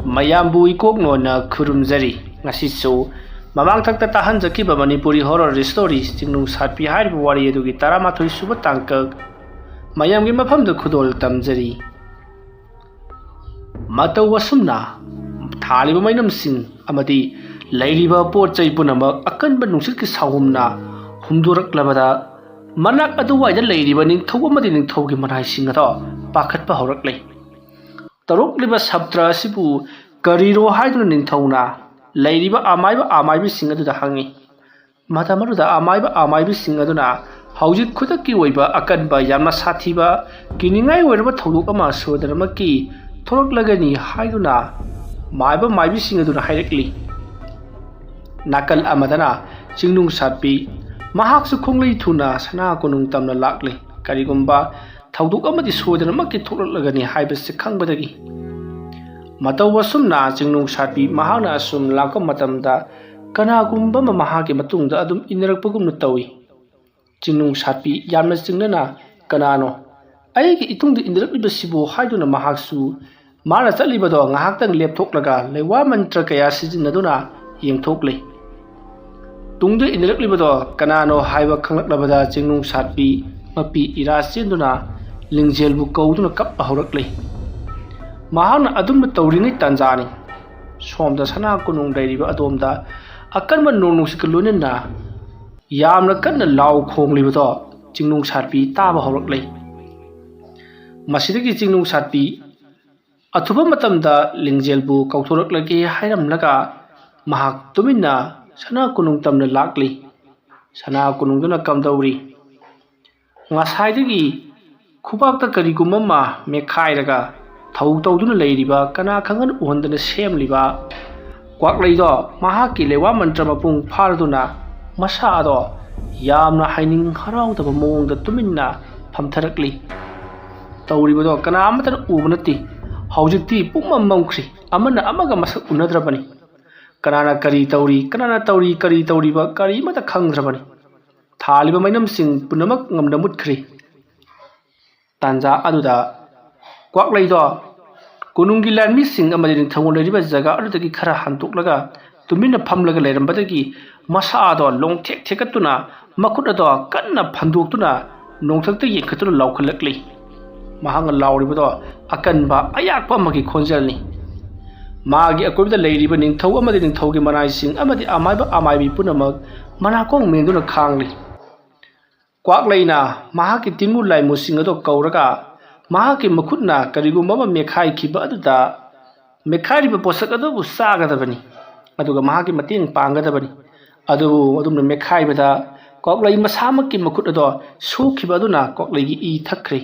ꯃꯌꯥꯝꯕꯨ ꯏꯀꯣꯛꯅꯣꯅ ꯈꯨꯔꯨꯝꯖꯔꯤ ꯉꯁꯤꯁꯨ ꯃꯃꯥꯡꯊꯛꯇ ꯇꯥꯍꯟꯖꯈꯤꯕ Manipuri horror story ꯆꯤꯡꯅꯨꯡ ꯁꯥꯠꯄꯤ ꯍꯥꯏꯔꯤꯕ ꯋꯥꯔꯤ ꯑꯗꯨꯒꯤ 11 ꯁꯨꯕ ꯇꯥꯡꯀꯛ ꯃꯌꯥꯝꯒꯤ ꯃꯐꯝꯗ ꯈꯨꯗꯣꯜ ꯇꯝꯖꯔꯤ ꯃꯇꯧ ꯑꯁꯨꯝꯅ ꯊꯥꯂꯤꯕ ꯃꯩꯅꯝꯁꯤꯡ ꯑꯃꯗꯤ ꯂꯩꯔꯤꯕ ꯄꯣꯠ ꯆꯩ ꯄꯨꯝꯅꯃꯛ ꯑꯀꯟꯕ ꯅꯨꯡꯁꯤꯠꯀꯤ ꯁꯥꯎꯍꯨꯝꯅ ꯍꯨꯝꯗꯣꯔꯛꯂꯕꯗ ꯃꯅꯥꯛ ꯑꯗꯨꯋꯥꯏꯗ ꯂꯩꯔꯤꯕ ꯅꯤꯡꯊꯧ ꯑꯃꯗꯤ ꯅꯤꯡꯊꯧꯒꯤ ꯃꯅꯥꯏꯁꯤꯡ ꯑꯗꯣ ꯄꯥꯈꯠꯄ ꯍꯧꯔꯛꯂꯦ ꯇꯔꯨꯛꯂꯤꯕ ꯁꯞꯇ꯭ꯔ ꯑꯁꯤꯕꯨ ꯀꯔꯤꯔꯣ ꯍꯥꯏꯗꯨꯅ ꯅꯤꯡꯊꯧꯅ ꯂꯩꯔꯤꯕ ꯑꯃꯥꯏꯕꯁꯤꯡ ꯑꯗꯨꯗ ꯍꯪꯉꯤ ꯃꯇꯝ ꯑꯗꯨꯗ ꯑꯃꯥꯏꯕꯁꯤꯡ ꯑꯗꯨꯅ ꯍꯧꯖꯤꯛ ꯈꯨꯗꯛꯀꯤ ꯑꯣꯏꯕ ꯑꯀꯟꯕ ꯌꯥꯝꯅ ꯁꯥꯊꯤꯕ ꯀꯤꯅꯤꯡꯉꯥꯏ ꯑꯣꯏꯔꯕ ꯊꯧꯗꯣꯛ ꯑꯃ ꯁꯣꯏꯗꯅꯃꯛꯀꯤ ꯊꯣꯔꯛꯂꯒꯅꯤ ꯍꯥꯏꯗꯨꯅ ꯃꯥꯏꯕꯁꯤꯡ ꯑꯗꯨꯅ ꯍꯥꯏꯔꯛꯂꯤ ꯅꯥꯀꯜ ꯑꯃꯗꯅ ꯆꯤꯡꯅꯨꯡ ꯁꯥꯠꯄꯤ ꯃꯍꯥꯛꯁꯨ ꯈꯣꯡꯂꯩ ꯊꯨꯅ ꯁꯅꯥ ꯀꯣꯅꯨꯡ ꯇꯝꯅ ꯂꯥꯛꯂꯤ ꯀꯔꯤꯒꯨꯝꯕ ꯊꯧꯗꯣꯛ ꯑꯃꯗꯤ ꯁꯣꯏꯗꯅꯃꯛꯀꯤ ꯊꯣꯛꯂꯛꯂꯒꯅꯤ ꯍꯥꯏꯕꯁꯤ ꯈꯪꯕꯗꯒꯤ ꯃꯇꯧ ꯑꯁꯨꯝꯅ ꯆꯤꯡꯅꯨꯡ ꯁꯥꯠꯄꯤ ꯃꯍꯥꯛꯅ ꯑꯁꯨꯝ ꯂꯥꯛꯄ ꯃꯇꯝꯗ ꯀꯅꯥꯒꯨꯝꯕ ꯑꯃ ꯃꯍꯥꯛꯀꯤ ꯃꯇꯨꯡꯗ ꯑꯗꯨꯝ ꯏꯟꯅꯔꯛꯄꯒꯨꯝꯅ ꯇꯧꯏ ꯆꯤꯡꯅꯨꯡ ꯁꯥꯠꯄꯤ ꯌꯥꯝꯅ ꯆꯤꯡꯅꯅ ꯀꯅꯥꯅꯣ ꯑꯩꯒꯤ ꯏꯇꯨꯡꯗ ꯏꯟꯅꯔꯛꯂꯤꯕꯁꯤꯕꯨ ꯍꯥꯏꯗꯨꯅ ꯃꯍꯥꯛꯁꯨ ꯃꯥꯅ ꯆꯠꯂꯤꯕꯗꯣ ꯉꯥꯏꯍꯥꯛꯇꯪ ꯂꯦꯞꯊꯣꯛꯂꯒ ꯂꯩꯋꯥ ꯃꯟꯇ꯭ꯔ ꯀꯌꯥ ꯁꯤꯖꯤꯟꯅꯗꯨꯅ ꯌꯦꯡꯊꯣꯛꯂꯤ ꯇꯨꯡꯗ ꯏꯟꯅꯔꯛꯂꯤꯕꯗꯣ ꯀꯅꯥꯅꯣ ꯍꯥꯏꯕ ꯈꯪꯂꯛꯂꯕꯗ ꯆꯤꯡꯅꯨꯡ ꯁꯥꯠꯄꯤ ꯃꯄꯤ ꯏꯔꯥ ꯆꯦꯟꯗꯨꯅ ꯂꯤꯡꯖꯦꯜꯕꯨ ꯀꯧꯗꯨꯅ ꯀꯞꯄ ꯍꯧꯔꯛꯂꯤ ꯃꯍꯥꯛꯅ ꯑꯗꯨꯝꯅ ꯇꯧꯔꯤꯉꯩ ꯇꯥꯟꯖꯥꯅꯤ ꯁꯣꯝꯗ ꯁꯅꯥ ꯀꯣꯅꯨꯡ ꯂꯩꯔꯤꯕ ꯑꯗꯣꯝꯗ ꯑꯀꯟꯕ ꯅꯣꯡ ꯅꯨꯡꯁꯤꯠꯀ ꯂꯣꯏꯅꯅ ꯌꯥꯝꯅ ꯀꯟꯅ ꯂꯥꯎ ꯈꯣꯡꯂꯤꯕꯗꯣ ꯆꯤꯡꯅꯨꯡ ꯁꯥꯠꯄꯤ ꯇꯥꯕ ꯍꯧꯔꯛꯂꯤ ꯃꯁꯤꯗꯒꯤ ꯆꯤꯡꯅꯨꯡ ꯁꯥꯠꯄꯤ ꯑꯊꯨꯕ ꯃꯇꯝꯗ ꯂꯤꯡꯖꯦꯜꯕꯨ ꯀꯧꯊꯣꯔꯛꯂꯒꯦ ꯍꯥꯏꯔꯝꯂꯒ ꯃꯍꯥꯛ ꯇꯨꯃꯤꯟꯅ ꯁꯅꯥ ꯀꯣꯅꯨꯡ ꯇꯝꯅ ꯂꯥꯛꯂꯤ ꯁꯅꯥ ꯀꯣꯅꯨꯡꯗꯨꯅ ꯀꯝꯗꯧꯔꯤ ꯉꯁꯥꯏꯗꯒꯤ ꯈꯨꯕꯥꯛꯇ ꯀꯔꯤꯒꯨꯝꯕ ꯑꯃ ꯃꯦꯠꯈꯥꯏꯔꯒ ꯊꯧ ꯇꯧꯗꯨꯅ ꯂꯩꯔꯤꯕ ꯀꯅꯥ ꯈꯪꯍꯟ ꯎꯍꯟꯗꯅ ꯁꯦꯝꯂꯤꯕ ꯀ꯭ꯋꯥꯛꯂꯩꯗꯣ ꯃꯍꯥꯛꯀꯤ ꯂꯩꯋꯥ ꯃꯟꯇ꯭ꯔ ꯃꯄꯨꯡ ꯐꯥꯔꯗꯨꯅ ꯃꯁꯥꯗꯣ ꯌꯥꯝꯅ ꯍꯥꯏꯅꯤꯡ ꯍꯔꯥꯎꯗꯕ ꯃꯑꯣꯡꯗ ꯇꯨꯃꯤꯟꯅ ꯐꯝꯊꯔꯛꯂꯤ ꯇꯧꯔꯤꯕꯗꯣ ꯀꯅꯥ ꯑꯃꯠꯇꯅ ꯎꯕ ꯅꯠꯇꯦ ꯍꯧꯖꯤꯛꯇꯤ ꯄꯨꯡꯃꯝ ꯃꯝꯈ꯭ꯔꯤ ꯑꯃꯅ ꯑꯃꯒ ꯃꯁꯛ ꯎꯅꯗ꯭ꯔꯕꯅꯤ ꯀꯅꯥꯅ ꯀꯔꯤ ꯇꯧꯔꯤ ꯀꯅꯥꯅ ꯇꯧꯔꯤ ꯀꯔꯤ ꯇꯧꯔꯤꯕ ꯀꯔꯤꯃꯠꯇ ꯈꯪꯗ꯭ꯔꯕꯅꯤ ꯊꯥꯂꯤꯕ ꯃꯩꯅꯝꯁꯤꯡ ꯄꯨꯝꯅꯃꯛ ꯉꯝꯅ ꯃꯨꯠꯈ꯭ꯔꯤ ꯇꯥꯟꯖꯥ ꯑꯗꯨꯗ ꯀ꯭ꯋꯥꯛꯂꯩꯗꯣ ꯀꯣꯅꯨꯡꯒꯤ ꯂꯥꯟꯃꯤꯁꯤꯡ ꯑꯃꯗꯤ ꯅꯤꯡꯊꯧꯅ ꯂꯩꯔꯤꯕ ꯖꯒꯥ ꯑꯗꯨꯗꯒꯤ ꯈꯔ ꯍꯟꯇꯣꯛꯂꯒ ꯇꯨꯃꯤꯟꯅ ꯐꯝꯂꯒ ꯂꯩꯔꯝꯕꯗꯒꯤ ꯃꯁꯥꯗꯣ ꯂꯣꯡꯊꯦꯛ ꯊꯦꯛꯀꯠꯇꯨꯅ ꯃꯈꯨꯠ ꯑꯗꯣ ꯀꯟꯅ ꯐꯟꯗꯣꯛꯇꯨꯅ ꯅꯣꯡꯊꯛꯇ ꯌꯦꯡꯈꯠꯇꯨꯅ ꯂꯥꯎꯈꯠꯂꯛꯂꯤ ꯃꯍꯥꯛꯅ ꯂꯥꯎꯔꯤꯕꯗꯣ ꯑꯀꯟꯕ ꯑꯌꯥꯛꯄ ꯑꯃꯒꯤ ꯈꯣꯟꯖꯦꯜꯅꯤ ꯃꯥꯒꯤ ꯑꯀꯣꯏꯕꯗ ꯂꯩꯔꯤꯕ ꯅꯤꯡꯊꯧ ꯑꯃꯗꯤ ꯅꯤꯡꯊꯧꯒꯤ ꯃꯅꯥꯏꯁꯤꯡ ꯑꯃꯗꯤ ꯑꯃꯥꯏꯕꯤ ꯄꯨꯝꯅꯃꯛ ꯃꯅꯥꯀꯣꯡ ꯃꯦꯟꯗꯨꯅ ꯈꯥꯡꯂꯤ ꯀ꯭ꯋꯥꯛꯂꯩꯅ ꯃꯍꯥꯛꯀꯤ ꯇꯤꯟꯃꯨ ꯂꯥꯏꯃꯨꯁꯤꯡ ꯑꯗꯣ ꯀꯧꯔꯒ ꯃꯍꯥꯛꯀꯤ ꯃꯈꯨꯠꯅ ꯀꯔꯤꯒꯨꯝꯕ ꯑꯃ ꯃꯦꯠꯈꯥꯏꯈꯤꯕ ꯑꯗꯨꯗ ꯃꯦꯠꯈꯥꯏꯔꯤꯕ ꯄꯣꯠꯁꯛ ꯑꯗꯨꯕꯨ ꯆꯥꯒꯗꯕꯅꯤ ꯑꯗꯨꯒ ꯃꯍꯥꯛꯀꯤ ꯃꯇꯦꯡ ꯄꯥꯡꯒꯗꯕꯅꯤ ꯑꯗꯨꯕꯨ ꯑꯗꯨꯝꯅ ꯃꯦꯠꯈꯥꯏꯕꯗ ꯀ꯭ꯋꯥꯛꯂꯩ ꯃꯁꯥꯃꯛꯀꯤ ꯃꯈꯨꯠ ꯑꯗꯣ ꯁꯣꯛꯈꯤꯕ ꯑꯗꯨꯅ ꯀ꯭ꯋꯥꯛꯂꯩꯒꯤ ꯏ ꯊꯛꯈ꯭ꯔꯤ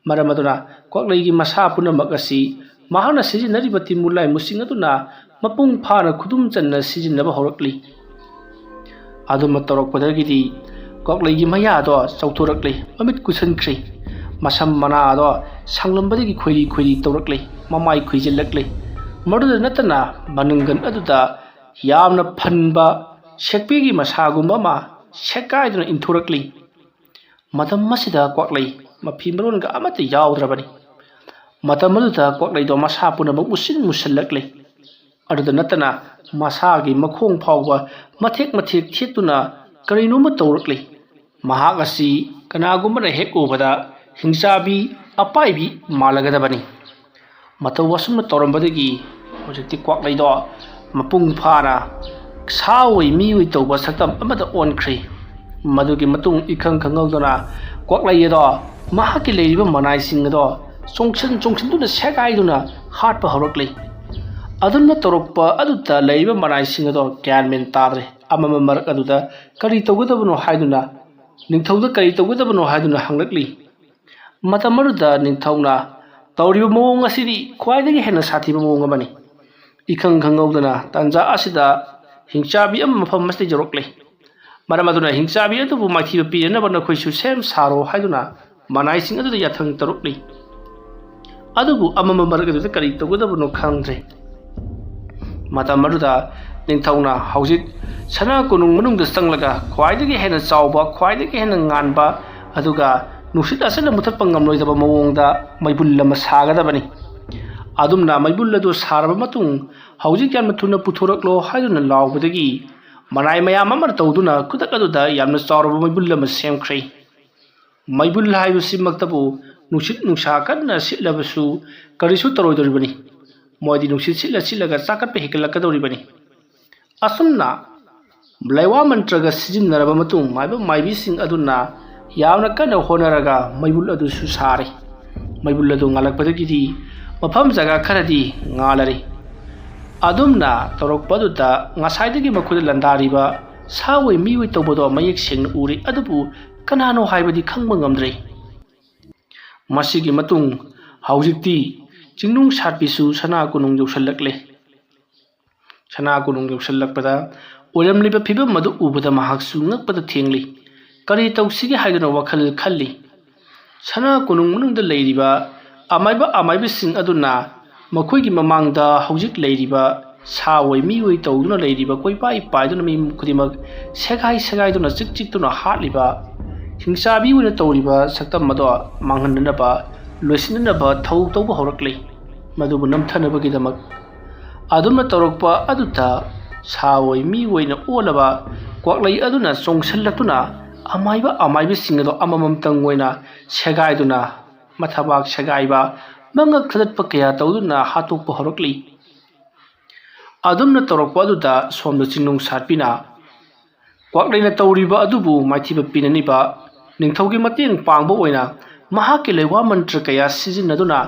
ꯃꯔꯝ ꯑꯗꯨꯅ ꯀ꯭ꯋꯥꯛꯂꯩꯒꯤ ꯃꯁꯥ ꯄꯨꯝꯅꯃꯛ ꯑꯁꯤ ꯃꯍꯥꯛꯅ ꯁꯤꯖꯤꯟꯅꯔꯤꯕ ꯇꯤꯟꯃꯨ ꯂꯥꯏꯃꯨꯁꯤꯡ ꯑꯗꯨꯅ ꯃꯄꯨꯡ ꯐꯥꯅ ꯈꯨꯗꯨꯝ ꯆꯟꯅ ꯁꯤꯖꯤꯟꯅꯕ ꯍꯧꯔꯛꯂꯤ ꯑꯗꯨꯝꯅ ꯇꯧꯔꯛꯄꯗꯒꯤꯗꯤ ꯀ꯭ꯋꯥꯛꯂꯩꯒꯤ ꯃꯌꯥꯗꯣ ꯆꯥꯎꯊꯣꯔꯛꯂꯤ ꯃꯃꯤꯠ ꯀꯨꯁꯟꯈ꯭ꯔꯤ ꯃꯁꯝ ꯃꯅꯥꯗꯣ ꯁꯥꯡꯂꯝꯕꯗꯒꯤ ꯈꯣꯏꯔꯤ ꯇꯧꯔꯛꯂꯤ ꯃꯃꯥꯏ ꯈꯨꯏꯖꯤꯜꯂꯛꯂꯤ ꯃꯗꯨꯗ ꯅꯠꯇꯅ ꯃꯅꯪꯒꯟ ꯑꯗꯨꯗ ꯌꯥꯝꯅ ꯐꯟꯕ ꯁꯦꯛꯄꯤꯒꯤ ꯃꯁꯥꯒꯨꯝꯕ ꯑꯃ ꯁꯦꯛꯀꯥꯏꯗꯨꯅ ꯏꯟꯊꯣꯔꯛꯂꯤ ꯃꯇꯝ ꯑꯁꯤꯗ ꯀ꯭ꯋꯥꯛꯂꯩ ꯃꯐꯤ ꯃꯔꯣꯟꯒ ꯑꯃꯠꯇ ꯌꯥꯎꯗ꯭ꯔꯕꯅꯤ ꯃꯇꯝ ꯑꯗꯨꯗ ꯀ꯭ꯋꯥꯛꯂꯩꯗꯣ ꯃꯁꯥ ꯄꯨꯝꯅꯃꯛ ꯃꯨꯁꯤꯜꯂꯛꯂꯤ ꯑꯗꯨꯗ ꯅꯠꯇꯅ ꯃꯁꯥꯒꯤ ꯃꯈꯣꯡ ꯐꯥꯎꯕ ꯃꯊꯦꯛ ꯊꯦꯠꯇꯨꯅ ꯀꯔꯤꯅꯣꯝꯃ ꯇꯧꯔꯛꯂꯤ ꯃꯍꯥꯛ ꯑꯁꯤ ꯀꯅꯥꯒꯨꯝꯕꯅ ꯍꯦꯛ ꯎꯕꯗ ꯍꯤꯡꯆꯥꯕꯤ ꯑꯄꯥꯏꯕꯤ ꯃꯥꯜꯂꯒꯗꯕꯅꯤ ꯃꯇꯧ ꯑꯁꯨꯝꯅ ꯇꯧꯔꯝꯕꯗꯒꯤ ꯍꯧꯖꯤꯛꯇꯤ ꯀ꯭ꯋꯥꯛꯂꯩꯗꯣ ꯃꯄꯨꯡ ꯐꯥꯅ ꯁꯥ ꯑꯣꯏ ꯃꯤ ꯑꯣꯏ ꯇꯧꯕ ꯁꯛꯇꯝ ꯑꯃꯗ ꯑꯣꯟꯈ꯭ꯔꯤ ꯃꯗꯨꯒꯤ ꯃꯇꯨꯡ ꯏꯈꯪ ꯈꯪꯍꯧꯗꯅ ꯀ꯭ꯋꯥꯛꯂꯩ ꯑꯗꯣ ꯃꯍꯥꯛꯀꯤ ꯂꯩꯔꯤꯕ ꯃꯅꯥꯏꯁꯤꯡ ꯑꯗꯣ ꯆꯣꯡꯁꯤꯟꯗꯨꯅ ꯁꯦꯒꯥꯏꯗꯨꯅ ꯍꯥꯠꯄ ꯍꯧꯔꯛꯂꯤ ꯑꯗꯨꯝꯅ ꯇꯧꯔꯛꯄ ꯑꯗꯨꯗ ꯂꯩꯔꯤꯕ ꯃꯅꯥꯏꯁꯤꯡ ꯑꯗꯣ ꯒ꯭ꯌꯥꯟ ꯃꯦꯟ ꯇꯥꯗ꯭ꯔꯦ ꯑꯃꯃ ꯃꯔꯛ ꯑꯗꯨꯗ ꯀꯔꯤ ꯇꯧꯒꯗꯕꯅꯣ ꯍꯥꯏꯗꯨꯅ ꯅꯤꯡꯊꯧꯗ ꯀꯔꯤ ꯇꯧꯒꯗꯕꯅꯣ ꯍꯥꯏꯗꯨꯅ ꯍꯪꯂꯛꯂꯤ ꯃꯇꯝ ꯑꯗꯨꯗ ꯅꯤꯡꯊꯧꯅ ꯇꯧꯔꯤꯕ ꯃꯑꯣꯡ ꯑꯁꯤꯗꯤ ꯈ꯭ꯋꯥꯏꯗꯒꯤ ꯍꯦꯟꯅ ꯁꯥꯊꯤꯕ ꯃꯑꯣꯡ ꯑꯃꯅꯤ ꯏꯈꯪ ꯈꯪꯍꯧꯗꯅ ꯇꯥꯟꯖꯥ ꯑꯁꯤꯗ ꯍꯤꯡꯆꯥꯕꯤ ꯑꯃ ꯃꯐꯝ ꯑꯁꯤꯗ ꯌꯧꯔꯛꯂꯤ ꯃꯔꯝ ꯑꯗꯨꯅ ꯍꯤꯡꯆꯥꯕꯤ ꯑꯗꯨꯕꯨ ꯃꯥꯏꯊꯤꯕ ꯄꯤꯅꯅꯕ ꯅꯈꯣꯏꯁꯨ ꯁꯦꯝ ꯁꯥꯔꯣ ꯍꯥꯏꯗꯨꯅ ꯃꯅꯥꯏꯁꯤꯡ ꯑꯗꯨꯗ ꯌꯥꯊꯪ ꯇꯧꯔꯛꯂꯤ ꯑꯗꯨꯕꯨ ꯑꯃꯃ ꯃꯔꯛ ꯑꯗꯨꯗ ꯀꯔꯤ ꯇꯧꯒꯗꯕꯅꯣ ꯈꯪꯗ꯭ꯔꯦ ꯃꯇꯝ ꯑꯗꯨꯗ ꯅꯤꯡꯊꯧꯅ ꯍꯧꯖꯤꯛ ꯁꯅꯥ ꯀꯣꯅꯨꯡ ꯃꯅꯨꯡꯗ ꯆꯪꯂꯒ ꯈ꯭ꯋꯥꯏꯗꯒꯤ ꯍꯦꯟꯅ ꯆꯥꯎꯕ ꯈ꯭ꯋꯥꯏꯗꯒꯤ ꯍꯦꯟꯅ ꯉꯥꯟꯕ ꯑꯗꯨꯒ ꯅꯨꯡꯁꯤꯠ ꯑꯁꯤꯅ ꯃꯨꯊꯠꯄ ꯉꯝꯂꯣꯏꯗꯕ ꯃꯑꯣꯡꯗ ꯃꯩꯕꯨꯜ ꯑꯃ ꯁꯥꯒꯗꯕꯅꯤ ꯑꯗꯨꯝꯅ ꯃꯩꯕꯨꯜ ꯑꯗꯨ ꯁꯥꯔꯕ ꯃꯇꯨꯡ ꯍꯧꯖꯤꯛ ꯌꯥꯝꯅ ꯊꯨꯅ ꯄꯨꯊꯣꯔꯛꯂꯣ ꯍꯥꯏꯗꯨꯅ ꯂꯥꯎꯕꯗꯒꯤ ꯃꯅꯥꯏ ꯃꯌꯥꯝ ꯑꯃꯅ ꯇꯧꯗꯨꯅ ꯈꯨꯗꯛ ꯑꯗꯨꯗ ꯌꯥꯝꯅ ꯆꯥꯎꯔꯕ ꯃꯩꯕꯨꯜ ꯑꯃ ꯁꯦꯝꯈ꯭ꯔꯦ꯫ ꯃꯩꯕꯨꯜ ꯍꯥꯏꯕꯁꯤꯃꯛꯇꯕꯨ ꯅꯨꯡꯁꯤꯠ ꯅꯨꯡꯁꯥ ꯀꯟꯅ ꯁꯤꯠꯂꯕꯁꯨ ꯀꯔꯤꯁꯨ ꯇꯧꯔꯣꯏꯗꯧꯔꯤꯕꯅꯤ꯫ ꯃꯣꯏꯗꯤ ꯅꯨꯡꯁꯤꯠ ꯁꯤꯠꯂ ꯁꯤꯠꯂꯒ ꯆꯥꯛꯈꯠꯄ ꯍꯦꯟꯒꯠꯂꯛꯀꯗꯧꯔꯤꯕꯅꯤ꯫ ꯑꯁꯨꯝꯅ ꯂꯩꯋꯥ ꯃꯟꯇ꯭ꯔꯒ ꯁꯤꯖꯤꯟꯅꯔꯕ ꯃꯇꯨꯡ ꯃꯥꯏꯕ ꯃꯥꯏꯕꯤꯁꯤꯡ ꯑꯗꯨꯅ ꯌꯥꯝꯅ ꯀꯟꯅ ꯍꯣꯠꯅꯔꯒ ꯃꯩꯕꯨꯜ ꯑꯗꯨꯁꯨ ꯁꯥꯔꯦ꯫ ꯃꯩꯕꯨꯜ ꯑꯗꯨ ꯉꯥꯜꯂꯛꯄꯗꯒꯤꯗꯤ ꯃꯐꯝ ꯖꯒꯥ ꯈꯔꯗꯤ ꯉꯥꯜꯂꯔꯦ꯫ ꯑꯗꯨꯝꯅ ꯇꯧꯔꯛꯄ ꯑꯗꯨꯗ ꯉꯁꯥꯏꯗꯒꯤ ꯃꯈꯣꯏꯗ ꯂꯥꯟꯗꯥꯔꯤꯕ ꯁꯥꯑꯣꯏ ꯃꯤꯑꯣꯏ ꯇꯧꯕꯗꯣ ꯃꯌꯦꯛ ꯁꯦꯡꯅ ꯎꯔꯦ, ꯑꯗꯨꯕꯨ ꯀꯅꯥꯅꯣ ꯍꯥꯏꯕꯗꯤ ꯈꯪꯕ ꯉꯝꯗ꯭ꯔꯦ꯫ ꯃꯁꯤꯒꯤ ꯃꯇꯨꯡ ꯍꯧꯖꯤꯛꯇꯤ ꯆꯤꯡꯅꯨꯡ ꯁꯥꯠꯄꯤꯁꯨ ꯁꯅꯥ ꯀꯣꯅꯨꯡ ꯌꯧꯁꯜꯂꯛꯂꯦ꯫ ꯁꯅꯥ ꯀꯣꯅꯨꯡ ꯌꯧꯁꯜꯂꯛꯄꯗ ꯑꯣꯏꯔꯝꯂꯤꯕ ꯐꯤꯕꯝ ꯑꯗꯨ ꯎꯕꯗ ꯃꯍꯥꯛꯁꯨ ꯉꯛꯄꯗ ꯊꯦꯡꯂꯤ꯫ ꯀꯔꯤ ꯇꯧꯁꯤꯒꯦ ꯍꯥꯏꯗꯨꯅ ꯋꯥꯈꯜ ꯈꯜꯂꯤ꯫ ꯁꯅꯥ ꯀꯣꯅꯨꯡ ꯃꯅꯨꯡꯗ ꯂꯩꯔꯤꯕ ꯑꯃꯥꯏꯕ ꯑꯃꯥꯏꯕꯤꯁꯤꯡ ꯑꯗꯨꯅ ꯃꯈꯣꯏꯒꯤ ꯃꯃꯥꯡꯗ ꯍꯧꯖꯤꯛ ꯂꯩꯔꯤꯕ ꯁꯥꯑꯣꯏ ꯃꯤꯑꯣꯏ ꯇꯧꯗꯨꯅ ꯂꯩꯔꯤꯕ ꯀꯣꯏꯄꯥꯏ ꯄꯥꯏꯗꯨꯅ ꯃꯤ ꯈꯨꯗꯤꯡꯃꯛ ꯁꯦꯒꯥꯏ ꯁꯦꯒꯥꯏꯗꯨꯅ ꯆꯤꯛ ꯆꯤꯛꯇꯨꯅ ꯍꯥꯠꯂꯤꯕ, ꯍꯤꯡꯆꯥꯕꯤ ꯑꯣꯏꯅ ꯇꯧꯔꯤꯕ ꯁꯛꯇꯝ ꯑꯗꯣ ꯃꯥꯡꯍꯟꯅꯅꯕ ꯂꯣꯏꯁꯤꯟꯅꯅꯕ ꯊꯧ ꯇꯧꯕ ꯍꯧꯔꯛꯂꯤ, ꯃꯗꯨꯕꯨ ꯅꯝꯊꯅꯕꯒꯤꯗꯃꯛ꯫ ꯑꯗꯨꯝꯅ ꯇꯧꯔꯛꯄ ꯑꯗꯨꯗ ꯁꯥꯑꯣꯏ ꯃꯤꯑꯣꯏꯅ ꯑꯣꯜꯂꯕ ꯀ꯭ꯋꯥꯛꯂꯩ ꯑꯗꯨꯅ ꯆꯣꯡꯁꯤꯜꯂꯛꯇꯨꯅ ꯑꯃꯥꯏꯕ ꯑꯃꯥꯏꯕꯤꯁꯤꯡ ꯑꯗꯣ ꯑꯃꯃꯝꯇꯪ ꯑꯣꯏꯅ ꯁꯦꯒꯥꯏꯗꯨꯅ ꯃꯊꯕꯥꯛ ꯁꯦꯒꯥꯏꯕ, ꯃꯉꯛ ꯊꯗꯠꯄ ꯀꯌꯥ ꯇꯧꯗꯨꯅ ꯍꯥꯠꯇꯣꯛꯄ ꯍꯧꯔꯛꯂꯤ꯫ ꯑꯗꯨꯝꯅ ꯇꯧꯔꯛꯄ ꯑꯗꯨꯗ ꯁꯣꯝꯗ ꯆꯤꯡꯅꯨꯡ ꯁꯥꯠꯄꯤꯅ ꯀ꯭ꯋꯥꯛꯂꯩꯅ ꯇꯧꯔꯤꯕ ꯑꯗꯨꯕꯨ ꯃꯥꯏꯊꯤꯕ ꯄꯤꯅꯅꯤꯕ ꯅꯤꯡꯊꯧꯒꯤ ꯃꯇꯦꯡ ꯄꯥꯡꯕ ꯑꯣꯏꯅ ꯃꯍꯥꯛꯀꯤ ꯂꯩꯋꯥ ꯃꯟꯇ꯭ꯔ ꯀꯌꯥ ꯁꯤꯖꯤꯟꯅꯗꯨꯅ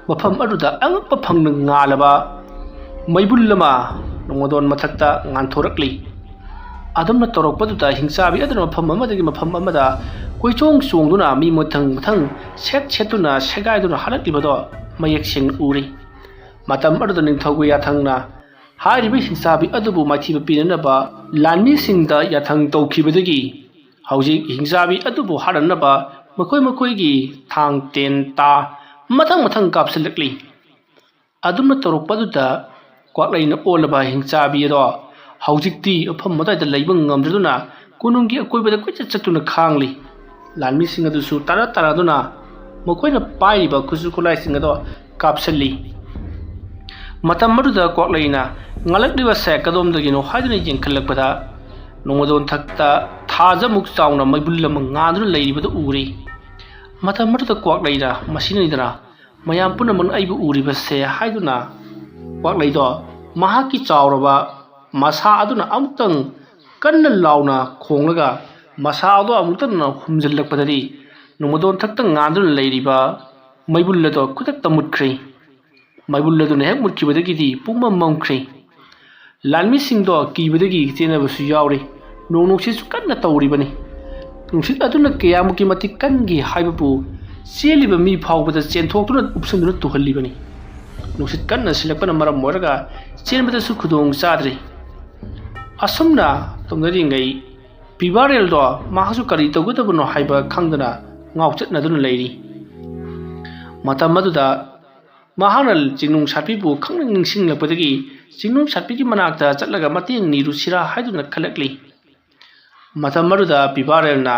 ꯃꯐꯝ ꯑꯗꯨꯗ ꯑꯉꯛꯄ ꯐꯪꯅ ꯉꯥꯜꯂꯕ ꯃꯩꯕꯨꯜ ꯑꯃ ꯅꯣꯡꯃꯗꯣꯟ ꯃꯊꯛꯇ ꯉꯥꯟꯊꯣꯔꯛꯂꯤ꯫ ꯑꯗꯨꯝꯅ ꯇꯧꯔꯛꯄꯗꯨꯗ ꯍꯤꯡꯆꯥꯕꯤ ꯑꯗꯨꯅ ꯃꯐꯝ ꯑꯃꯗꯒꯤ ꯃꯐꯝ ꯑꯃꯗ ꯀꯣꯏꯆꯣꯡ ꯆꯣꯡꯗꯨꯅ ꯃꯤ ꯃꯊꯪ ꯃꯊꯪ ꯁꯦꯠ ꯁꯦꯠꯇꯨꯅ ꯁꯦꯒꯥꯏꯗꯨꯅ ꯍꯜꯂꯛꯂꯤꯕꯗꯣ ꯃꯌꯦꯛ ꯁꯦꯡꯅ ꯎꯔꯤ꯫ ꯃꯇꯝ ꯑꯗꯨꯗ ꯅꯤꯡꯊꯧꯒꯤ ꯌꯥꯊꯪꯅ ꯍꯥꯏꯔꯤꯕ ꯍꯤꯡꯆꯥꯕꯤ ꯑꯗꯨꯕꯨ ꯃꯥꯏꯊꯤꯕ ꯄꯤꯅꯅꯕ ꯂꯥꯟꯃꯤꯁꯤꯡꯗ ꯌꯥꯊꯪ ꯇꯧꯈꯤꯕꯗꯒꯤ ꯍꯧꯖꯤꯛ ꯍꯤꯡꯆꯥꯕꯤ ꯑꯗꯨꯕꯨ ꯍꯥꯠꯅꯅꯕ ꯃꯈꯣꯏꯒꯤ ꯊꯥꯡ ꯇꯦꯟ ꯇꯥ ꯃꯊꯪ ꯃꯊꯪ ꯀꯥꯞꯁꯤꯜꯂꯛꯂꯤ꯫ ꯑꯗꯨꯝꯅ ꯇꯧꯔꯛꯄ ꯑꯗꯨꯗ ꯀ꯭ꯋꯥꯛꯂꯩꯅ ꯑꯣꯜꯂꯕ ꯍꯤꯡꯆꯥꯕꯤ ꯑꯗꯣ ꯍꯧꯖꯤꯛꯇꯤ ꯃꯐꯝ ꯑꯗꯨꯋꯥꯏꯗ ꯂꯩꯕ ꯉꯝꯗ꯭ꯔꯗꯨꯅ ꯀꯣꯅꯨꯡꯒꯤ ꯑꯀꯣꯏꯕꯗ ꯀꯣꯏꯆꯠ ꯆꯠꯇꯨꯅ ꯈꯥꯡꯂꯤ꯫ ꯂꯥꯟꯃꯤꯁꯤꯡ ꯑꯗꯨꯁꯨ ꯇꯥꯟꯅꯗꯨꯅ ꯃꯈꯣꯏꯅ ꯄꯥꯏꯔꯤꯕ ꯈꯨꯠꯁꯨ ꯈꯨꯠꯂꯥꯏꯁꯤꯡ ꯑꯗꯣ ꯀꯥꯞꯁꯤꯜꯂꯤ꯫ ꯃꯇꯝ ꯑꯗꯨꯗ ꯀ꯭ꯋꯥꯛꯂꯩꯅ ꯉꯥꯜꯂꯛꯂꯤꯕꯁꯦ ꯀꯗꯣꯝꯗꯒꯤꯅꯣ ꯍꯥꯏꯗꯨꯅ ꯌꯦꯡꯈꯠꯂꯛꯄꯗ ꯅꯣꯡꯃꯗꯣꯟꯊꯛꯇ ꯊꯥꯖꯃꯨꯛ ꯆꯥꯎꯅ ꯃꯩꯕꯨꯜ ꯑꯃ ꯉꯥꯟꯗꯨꯅ ꯂꯩꯔꯤꯕꯗꯨ ꯎꯔꯤ꯫ ꯃꯇꯝ ꯑꯗꯨꯗ ꯀ꯭ꯋꯥꯛꯂꯩꯅ ꯃꯁꯤꯅꯅꯤꯗꯅ ꯃꯌꯥꯝ ꯄꯨꯝꯅꯃꯛꯅ ꯑꯩꯕꯨ ꯎꯔꯤꯕꯁꯦ ꯍꯥꯏꯗꯨꯅ ꯀ꯭ꯋꯥꯛꯂꯩꯗꯣ ꯃꯍꯥꯛꯀꯤ ꯆꯥꯎꯔꯕ ꯃꯁꯥ ꯑꯗꯨꯅ ꯑꯃꯨꯛꯇꯪ ꯀꯟꯅ ꯂꯥꯎꯅ ꯈꯣꯡꯂꯒ ꯃꯁꯥ ꯑꯗꯣ ꯑꯃꯨꯛꯇꯪ ꯍꯨꯝꯖꯤꯜꯂꯛꯄꯗꯗꯤ ꯅꯣꯡꯃꯗꯣꯟꯊꯛꯇ ꯉꯥꯟꯗꯨꯅ ꯂꯩꯔꯤꯕ ꯃꯩꯕꯨꯜ ꯑꯗꯣ ꯈꯨꯗꯛꯇ ꯃꯨꯠꯈ꯭ꯔꯦ꯫ ꯃꯩꯕꯨꯜ ꯑꯗꯨꯅ ꯍꯦꯛ ꯃꯨꯠꯈꯤꯕꯗꯒꯤꯗꯤ ꯄꯨꯡꯃꯝ ꯃꯝꯈ꯭ꯔꯦ꯫ ꯂꯥꯟꯃꯤꯁꯤꯡꯗꯣ ꯀꯤꯕꯗꯒꯤ ꯆꯦꯟꯅꯕꯁꯨ ꯌꯥꯎꯔꯤ꯫ ꯅꯣꯡ ꯅꯨꯡꯁꯤꯠꯁꯨ ꯀꯟꯅ ꯇꯧꯔꯤꯕꯅꯤ꯫ ꯅꯨꯡꯁꯤꯠ ꯑꯗꯨꯅ ꯀꯌꯥꯃꯨꯛꯀꯤ ꯃꯇꯤꯛ ꯀꯟꯈꯤ ꯍꯥꯏꯕꯕꯨ ꯆꯦꯜꯂꯤꯕ ꯃꯤ ꯐꯥꯎꯕꯗ ꯆꯦꯟꯊꯣꯛꯇꯨꯅ ꯎꯞꯁꯟꯗꯨꯅ ꯇꯨꯍꯜꯂꯤꯕꯅꯤ꯫ ꯅꯨꯡꯁꯤꯠ ꯀꯟꯅ ꯁꯤꯜꯂꯛꯄꯅ ꯃꯔꯝ ꯑꯣꯏꯔꯒ ꯆꯦꯟꯕꯗꯁꯨ ꯈꯨꯗꯣꯡ ꯆꯥꯗ꯭ꯔꯦ꯫ ꯑꯁꯨꯝꯅ ꯇꯧꯅꯔꯤꯉꯩ ꯄꯤꯕꯥꯔꯦꯜꯗꯣ ꯃꯍꯥꯛꯁꯨ ꯀꯔꯤ ꯇꯧꯒꯗꯕꯅꯣ ꯍꯥꯏꯕ ꯈꯪꯗꯅ ꯉꯥꯎꯆꯠꯅꯗꯨꯅ ꯂꯩꯔꯤ꯫ ꯃꯇꯝ ꯑꯗꯨꯗ ꯃꯍꯥꯛꯅ ꯆꯤꯡꯅꯨꯡ ꯁꯥꯠꯄꯤꯕꯨ ꯈꯪꯅꯤꯡ ꯅꯤꯡꯁꯤꯡꯂꯛꯄꯗꯒꯤ ꯆꯤꯡꯅꯨꯡ ꯁꯥꯠꯄꯤꯒꯤ ꯃꯅꯥꯛꯇ ꯆꯠꯂꯒ ꯃꯇꯦꯡ ꯅꯤꯔꯨꯁꯤꯔꯥ ꯍꯥꯏꯗꯨꯅ ꯈꯜꯂꯛꯂꯤ꯫ ꯃꯇꯝ ꯑꯗꯨꯗ ꯄꯤꯕꯥꯔꯦꯜꯅ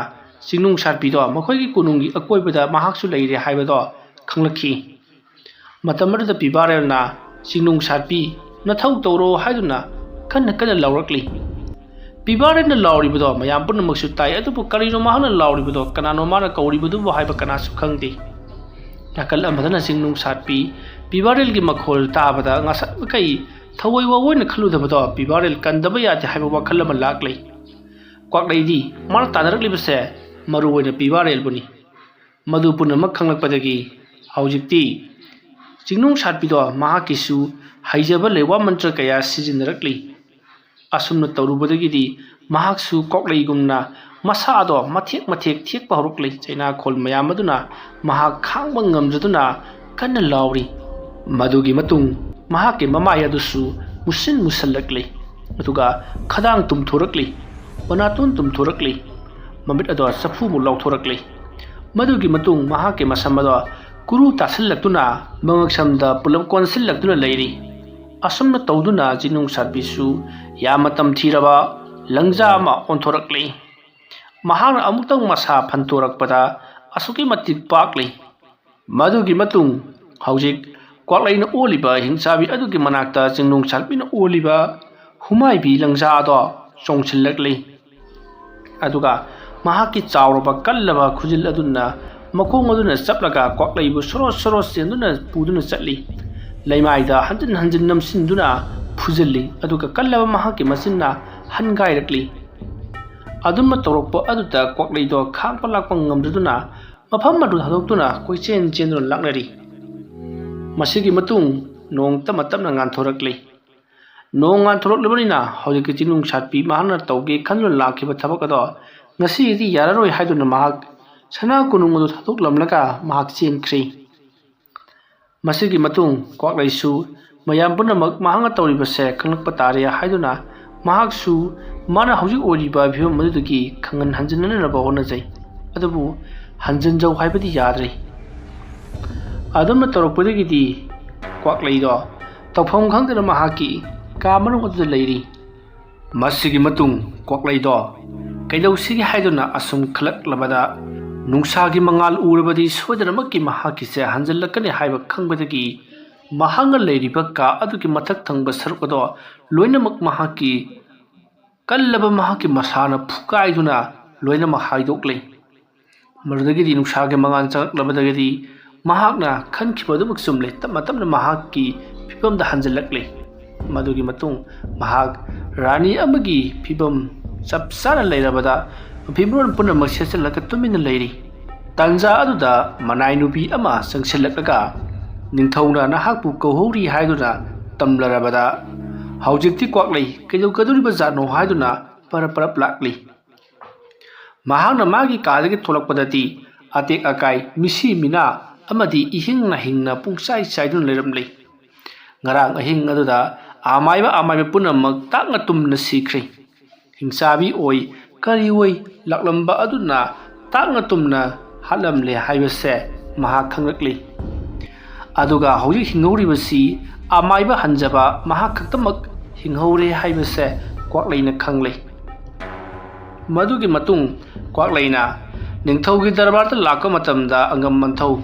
ꯆꯤꯡꯅꯨꯡ ꯁꯥꯠꯄꯤꯗꯣ ꯃꯈꯣꯏꯒꯤ ꯀꯣꯅꯨꯡꯒꯤ ꯑꯀꯣꯏꯕꯗ ꯃꯍꯥꯛꯁꯨ ꯂꯩꯔꯦ ꯍꯥꯏꯕꯗꯣ ꯈꯪꯂꯛꯈꯤ꯫ ꯃꯇꯝ ꯑꯗꯨꯗ ꯄꯤꯕꯥꯔꯦꯜꯅ ꯆꯤꯡꯅꯨꯡ ꯁꯥꯠꯄꯤ ꯅꯊꯧ ꯇꯧꯔꯣ ꯍꯥꯏꯗꯨꯅ ꯀꯟꯅ ꯀꯟꯅ ꯂꯥꯎꯔꯛꯂꯤ꯫ ꯄꯤꯕꯥꯔꯦꯜꯅ ꯂꯥꯎꯔꯤꯕꯗꯣ ꯃꯌꯥꯝ ꯄꯨꯝꯅꯃꯛꯁꯨ ꯇꯥꯏ, ꯑꯗꯨꯕꯨ ꯀꯔꯤꯅꯣ ꯃꯍꯥꯛꯅ ꯂꯥꯎꯔꯤꯕꯗꯣ, ꯀꯅꯥꯅꯣ ꯃꯥꯅ ꯀꯧꯔꯤꯕꯗꯨꯕꯨ ꯍꯥꯏꯕ ꯀꯅꯥꯁꯨ ꯈꯪꯗꯦ꯫ ꯅꯥꯀꯜ ꯑꯃꯗꯅ ꯆꯤꯡꯅꯨꯡ ꯁꯥꯠꯄꯤ ꯄꯤꯕꯥꯔꯦꯜꯒꯤ ꯃꯈꯣꯜ ꯇꯥꯕꯗ ꯉꯁꯥꯏ ꯃꯈꯩ ꯊꯑꯣꯏ ꯋꯥꯑꯣꯏꯅ ꯈꯜꯂꯨꯗꯕꯗꯣ ꯄꯤꯕꯥꯔꯦꯜ ꯀꯟꯗꯕ ꯌꯥꯗꯦ ꯍꯥꯏꯕ ꯋꯥꯈꯜ ꯑꯃ ꯂꯥꯛꯂꯤ꯫ ꯀ꯭ꯋꯥꯛꯂꯩꯗꯤ ꯃꯥꯅ ꯇꯥꯟꯅꯔꯛꯂꯤꯕꯁꯦ ꯃꯔꯨ ꯑꯣꯏꯅ ꯄꯤꯕꯥꯔꯦꯜꯕꯨꯅꯤ꯫ ꯃꯗꯨ ꯄꯨꯝꯅꯃꯛ ꯈꯪꯂꯛꯄꯗꯒꯤ ꯍꯧꯖꯤꯛꯇꯤ ꯆꯤꯡꯅꯨꯡ ꯁꯥꯠꯄꯤꯗꯣ ꯃꯍꯥꯛꯀꯤꯁꯨ ꯍꯩꯖꯕ ꯂꯩꯋꯥ ꯃꯟꯇ꯭ꯔ ꯀꯌꯥ ꯁꯤꯖꯤꯟꯅꯔꯛꯂꯤ꯫ ꯑꯁꯨꯝꯅ ꯇꯧꯔꯨꯕꯗꯒꯤꯗꯤ ꯃꯍꯥꯛꯁꯨ ꯀ꯭ꯋꯥꯛꯂꯩꯒꯨꯝꯅ ꯃꯁꯥ ꯑꯗꯣ ꯃꯊꯦꯛ ꯃꯊꯦꯛ ꯊꯦꯛꯄ ꯍꯧꯔꯛꯂꯤ꯫ ꯆꯩꯅꯥꯈꯣꯜ ꯃꯌꯥꯝ ꯑꯗꯨꯅ ꯃꯍꯥꯛ ꯈꯥꯡꯕ ꯉꯝꯗ꯭ꯔꯗꯨꯅ ꯀꯟꯅ ꯂꯥꯎꯔꯤ꯫ ꯃꯗꯨꯒꯤ ꯃꯇꯨꯡ ꯃꯍꯥꯛꯀꯤ ꯃꯃꯥꯏ ꯑꯗꯨꯁꯨ ꯃꯨꯁꯤꯜꯂꯛꯂꯤ, ꯑꯗꯨꯒ ꯈꯗꯥꯡ ꯇꯨꯝꯊꯣꯔꯛꯂꯤ, ꯃꯅꯥꯇꯣꯟ ꯇꯨꯝꯊꯣꯔꯛꯂꯤ, ꯃꯃꯤꯠ ꯑꯗꯣ ꯆꯐꯨꯃꯨꯛ ꯂꯥꯎꯊꯣꯔꯛꯂꯤ꯫ ꯃꯗꯨꯒꯤ ꯃꯇꯨꯡ ꯃꯍꯥꯛꯀꯤ ꯃꯁꯝ ꯑꯗꯣ ꯀꯨꯔꯨ ꯇꯥꯁꯤꯜꯂꯛꯇꯨꯅ ꯃꯉꯛꯁꯝꯗ ꯄꯨꯂꯞ ꯀꯣꯟꯁꯤꯜꯂꯛꯇꯨꯅ ꯂꯩꯔꯤ꯫ ꯑꯁꯨꯝꯅ ꯇꯧꯗꯨꯅ ꯆꯤꯡꯅꯨꯡ ꯁꯥꯠꯄꯤꯁꯨ ꯌꯥꯝꯅ ꯇꯝꯊꯤꯔꯕ ꯂꯪꯖꯥ ꯑꯃ ꯑꯣꯟꯊꯣꯔꯛꯂꯤ꯫ ꯃꯍꯥꯛꯅ ꯑꯃꯨꯛꯇꯪ ꯃꯁꯥ ꯐꯟꯇꯣꯔꯛꯄꯗ ꯑꯁꯨꯛꯀꯤ ꯃꯇꯤꯛ ꯄꯥꯛꯂꯤ꯫ ꯃꯗꯨꯒꯤ ꯃꯇꯨꯡ ꯍꯧꯖꯤꯛ ꯀ꯭ꯋꯥꯛꯂꯩꯅ ꯑꯣꯜꯂꯤꯕ ꯍꯤꯡꯆꯥꯕꯤ ꯑꯗꯨꯒꯤ ꯃꯅꯥꯛꯇ ꯆꯤꯡꯅꯨꯡ ꯁꯥꯠꯄꯤꯅ ꯑꯣꯜꯂꯤꯕ ꯍꯨꯃꯥꯏꯕꯤ ꯂꯪꯖꯥ ꯑꯗꯣ ꯆꯣꯡꯁꯤꯜꯂꯛꯂꯤ ꯑꯗꯨꯒ ꯃꯍꯥꯛꯀꯤ ꯆꯥꯎꯔꯕ ꯀꯜꯂꯕ ꯈꯨꯖꯤꯜ ꯑꯗꯨꯅ ꯃꯈꯣꯡ ꯑꯗꯨꯅ ꯆꯞꯂꯒ ꯀ꯭ꯋꯥꯛꯂꯩꯕꯨ ꯁꯣꯔꯣ ꯁꯣꯔꯣ ꯆꯦꯟꯗꯨꯅ ꯄꯨꯗꯨꯅ ꯆꯠꯂꯤ ꯂꯩꯃꯥꯏꯗ ꯍꯟꯖꯤꯟ ꯍꯟꯖꯤꯟ ꯅꯝꯁꯤꯟꯗꯨꯅ ꯐꯨꯖꯤꯜꯂꯤ ꯑꯗꯨꯒ ꯀꯜꯂꯕ ꯃꯍꯥꯛꯀꯤ ꯃꯆꯤꯟꯅ ꯍꯟꯒꯥꯏꯔꯛꯂꯤ ꯑꯗꯨꯝꯅ ꯇꯧꯔꯛꯄ ꯑꯗꯨꯗ ꯀ꯭ꯋꯥꯛꯂꯩꯗꯣ ꯈꯥꯡꯕ ꯂꯥꯛꯄ ꯉꯝꯗꯗꯨꯅ ꯃꯐꯝ ꯑꯗꯨ ꯊꯥꯗꯣꯛꯇꯨꯅ ꯀꯣꯏꯆꯦꯟ ꯆꯦꯟꯗꯨꯅ ꯂꯥꯛꯅꯔꯤ ꯃꯁꯤꯒꯤ ꯃꯇꯨꯡ ꯅꯣꯡ ꯇꯞꯅ ꯇꯞꯅ ꯉꯥꯟꯊꯣꯔꯛꯂꯤ ꯅꯣꯡ ꯉꯥꯟꯊꯣꯔꯛꯂꯕꯅꯤꯅ ꯍꯧꯖꯤꯛꯀꯤ ꯆꯤꯡꯅꯨꯡ ꯁꯥꯠꯄꯤ ꯃꯍꯥꯛꯅ ꯇꯧꯒꯦ ꯈꯟꯗꯨꯅ ꯂꯥꯛꯈꯤꯕ ꯊꯕꯛ ꯑꯗꯣ ꯉꯁꯤꯗꯤ ꯌꯥꯔꯔꯣꯏ ꯍꯥꯏꯗꯨꯅ ꯃꯍꯥꯛ ꯁꯅꯥ ꯀꯣꯅꯨꯡ ꯑꯗꯨ ꯊꯥꯗꯣꯛꯂꯝꯂꯒ ꯃꯍꯥꯛ ꯆꯦꯟꯈ꯭ꯔꯤ ꯃꯁꯤꯒꯤ ꯃꯇꯨꯡ ꯀ꯭ꯋꯥꯛꯂꯩꯁꯨ ꯃꯌꯥꯝ ꯄꯨꯝꯅꯃꯛ ꯃꯍꯥꯛꯅ ꯇꯧꯔꯤꯕꯁꯦ ꯈꯪꯂꯛꯄ ꯇꯥꯔꯦ ꯍꯥꯏꯗꯨꯅ ꯃꯍꯥꯛꯁꯨ ꯃꯥꯅ ꯍꯧꯖꯤꯛ ꯑꯣꯏꯔꯤꯕ ꯐꯤꯕꯝ ꯑꯗꯨꯗꯒꯤ ꯈꯪꯍꯟ ꯍꯟꯖꯤꯟꯅꯅꯕ ꯍꯣꯠꯅꯖꯩ ꯑꯗꯨꯕꯨ ꯍꯟꯖꯤꯟꯖꯧ ꯍꯥꯏꯕꯗꯤ ꯌꯥꯗ꯭ꯔꯤ ꯑꯗꯨꯝꯅ ꯇꯧꯔꯛꯄꯗꯒꯤꯗꯤ ꯀ꯭ꯋꯥꯛꯂꯩꯗꯣ ꯇꯧꯐꯝ ꯈꯪꯗꯅ ꯃꯍꯥꯛꯀꯤ ꯀꯥ ꯃꯅꯨꯡ ꯑꯗꯨꯗ ꯂꯩꯔꯤ ꯃꯁꯤꯒꯤ ꯃꯇꯨꯡ ꯀ꯭ꯋꯥꯛꯂꯩꯗꯣ ꯀꯩꯗꯧꯁꯤꯒꯦ ꯍꯥꯏꯗꯨꯅ ꯑꯁꯨꯝ ꯈꯜꯂꯛꯂꯕꯗ ꯅꯨꯡꯁꯥꯒꯤ ꯃꯉꯥꯜ ꯎꯔꯕꯗꯤ ꯁꯣꯏꯗꯅꯃꯛꯀꯤ ꯃꯍꯥꯛꯀꯤꯁꯦ ꯍꯟꯖꯤꯜꯂꯛꯀꯅꯤ ꯍꯥꯏꯕ ꯈꯪꯕꯗꯒꯤ ꯃꯍꯥꯛꯅ ꯂꯩꯔꯤꯕ ꯀꯥ ꯑꯗꯨꯒꯤ ꯃꯊꯛ ꯊꯪꯕ ꯁꯔꯨꯛ ꯑꯗꯣ ꯂꯣꯏꯅꯃꯛ ꯃꯍꯥꯛꯀꯤ ꯀꯜꯂꯕ ꯃꯍꯥꯛꯀꯤ ꯃꯁꯥꯅ ꯐꯨꯀꯥꯏꯗꯨꯅ ꯂꯣꯏꯅꯃꯛ ꯍꯥꯏꯗꯣꯛꯂꯤ ꯃꯗꯨꯗꯒꯤꯗꯤ ꯅꯨꯡꯁꯥꯒꯤ ꯃꯉꯥꯜ ꯆꯪꯂꯛꯂꯕꯗꯒꯤꯗꯤ ꯃꯍꯥꯛꯅ ꯈꯟꯈꯤꯕ ꯑꯗꯨꯃꯛ ꯆꯨꯝꯂꯦ ꯇꯞꯅ ꯇꯞꯅ ꯃꯍꯥꯛꯀꯤ ꯐꯤꯕꯝꯗ ꯍꯟꯖꯤꯜꯂꯛꯂꯤ ꯃꯗꯨꯒꯤ ꯃꯇꯨꯡ ꯃꯍꯥꯛ ꯔꯥꯅꯤ ꯑꯃꯒꯤ ꯐꯤꯕꯝ ꯆꯞ ꯆꯥꯅ ꯂꯩꯔꯕꯗ ꯐꯤꯕꯝ ꯄꯨꯝꯅꯃꯛ ꯁꯦꯠꯆꯜꯂꯒ ꯇꯨꯃꯤꯟꯅ ꯂꯩꯔꯤ ꯇꯥꯟꯖꯥ ꯑꯗꯨꯗ ꯃꯅꯥꯏ ꯅꯨꯄꯤ ꯑꯃ ꯆꯪꯁꯤꯜꯂꯛꯂꯒ ꯅꯤꯡꯊꯧꯅ ꯅꯍꯥꯛꯄꯨ ꯀꯧꯍꯧꯔꯤ ꯍꯥꯏꯗꯨꯅ ꯇꯝꯂꯔꯕꯗ ꯍꯧꯖꯤꯛꯇꯤ ꯀ꯭ꯋꯥꯛꯂꯩ ꯀꯩꯗꯧꯒꯗꯧꯔꯤꯕ ꯖꯥꯠꯅꯣ ꯍꯥꯏꯗꯨꯅ ꯄꯔꯞ ꯄꯔꯞ ꯂꯥꯛꯂꯤ ꯃꯍꯥꯛꯅ ꯃꯥꯒꯤ ꯀꯥꯗꯒꯤ ꯊꯣꯛꯂꯛꯄꯗꯗꯤ ꯑꯇꯦꯛ ꯑꯀꯥꯏ ꯃꯤꯁꯤ ꯃꯤꯅꯥ ꯑꯃꯗꯤ ꯏꯍꯤꯡꯅ ꯍꯤꯡꯅ ꯄꯨꯡꯆꯥꯏ ꯆꯥꯏꯗꯨꯅ ꯂꯩꯔꯝꯂꯤ ꯉꯔꯥꯡ ꯑꯍꯤꯡ ꯑꯗꯨꯗ ꯑꯃꯥꯏꯕ ꯄꯨꯝꯅꯃꯛ ꯇꯥꯛꯅ ꯇꯨꯝꯅ ꯁꯤꯈ꯭ꯔꯤ ꯍꯤꯡꯆꯥꯕꯤ ꯑꯣꯏ ꯀꯔꯤ ꯑꯣꯏ ꯂꯥꯛꯂꯝꯕ ꯑꯗꯨꯅ ꯇꯥꯛꯅ ꯇꯨꯝꯅ ꯍꯥꯠꯂꯝꯂꯦ ꯍꯥꯏꯕꯁꯦ ꯃꯍꯥꯛ ꯈꯪꯂꯛꯂꯤ ꯑꯗꯨꯒ ꯍꯧꯖꯤꯛ ꯍꯤꯡꯍꯧꯔꯤꯕꯁꯤ ꯑꯃꯥꯏꯕ ꯍꯟꯖꯕ ꯃꯍꯥꯛ ꯈꯛꯇꯃꯛ ꯍꯤꯡꯍꯧꯔꯦ ꯍꯥꯏꯕꯁꯦ ꯀ꯭ꯋꯥꯛꯂꯩꯅ ꯈꯪꯂꯤ ꯃꯗꯨꯒꯤ ꯃꯇꯨꯡ ꯀ꯭ꯋꯥꯛꯂꯩꯅ ꯅꯤꯡꯊꯧꯒꯤ ꯗꯔꯕꯥꯔꯗ ꯂꯥꯛꯄ ꯃꯇꯝꯗ ꯑꯉꯝ ꯃꯟꯊꯧ